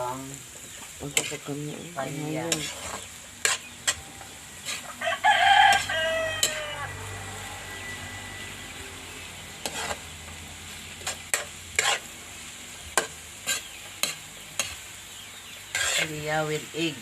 ang Ang kapag kami. palya. Palya with egg.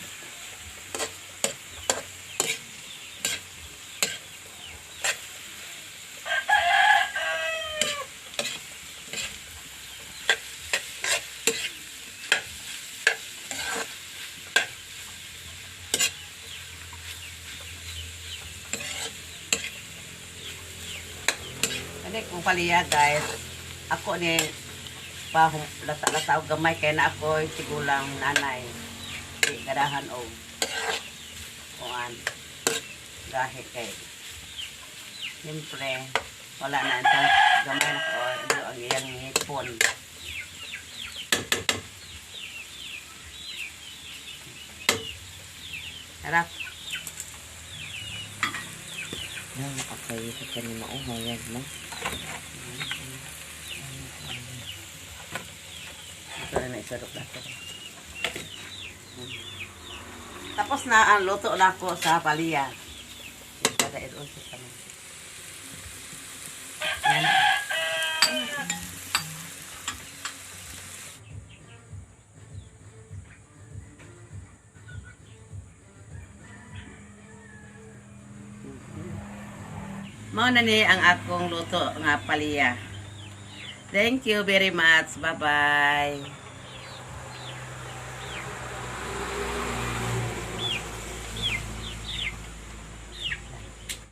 Kani kung palya guys, ako ni lata-lata og gamay kay na ako sigulang nanay. Di gadahan og kuan gahe kay. Siyempre, wala na ang gamay na ko ang iyang hipon. Harap. Nakakayo sa kanina. Oh, mayag na. Ito na isarap na ito. Tapos na ang luto na ko sa palya. Kada ito sa kanan. Yan. Mao na ni ang akong luto nga palya. Thank you very much. Bye-bye.